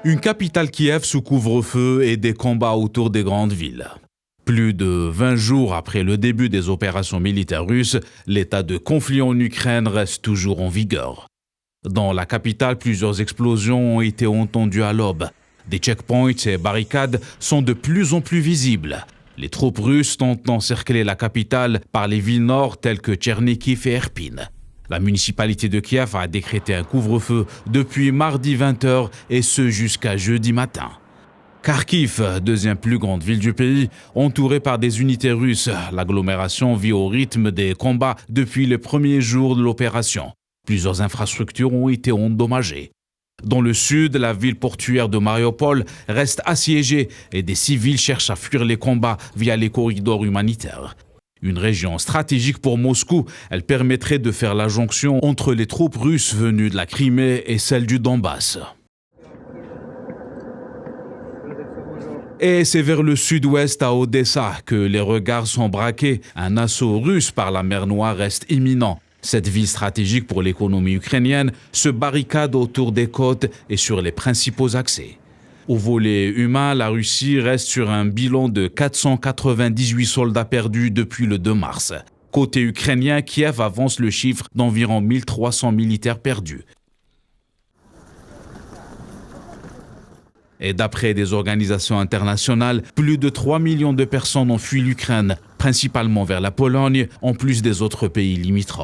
Une capitale Kiev sous couvre-feu et des combats autour des grandes villes. Plus de 20 jours après le début des opérations militaires russes, l'état de conflit en Ukraine reste toujours en vigueur. Dans la capitale, plusieurs explosions ont été entendues à l'aube. Des checkpoints et barricades sont de plus en plus visibles. Les troupes russes tentent d'encercler la capitale par les villes nord telles que Tchernihiv et Irpin. La municipalité de Kiev a décrété un couvre-feu depuis mardi 20h et ce jusqu'à jeudi matin. Kharkiv, deuxième plus grande ville du pays, entourée par des unités russes, l'agglomération vit au rythme des combats depuis les premiers jours de l'opération. Plusieurs infrastructures ont été endommagées. Dans le sud, la ville portuaire de Mariupol reste assiégée et des civils cherchent à fuir les combats via les corridors humanitaires. Une région stratégique pour Moscou, elle permettrait de faire la jonction entre les troupes russes venues de la Crimée et celles du Donbass. Et c'est vers le sud-ouest à Odessa que les regards sont braqués. Un assaut russe par la mer Noire reste imminent. Cette ville stratégique pour l'économie ukrainienne se barricade autour des côtes et sur les principaux accès. Au volet humain, la Russie reste sur un bilan de 498 soldats perdus depuis le 2 mars. Côté ukrainien, Kiev avance le chiffre d'environ 1300 militaires perdus. Et d'après des organisations internationales, plus de 3 millions de personnes ont fui l'Ukraine, principalement vers la Pologne, en plus des autres pays limitrophes.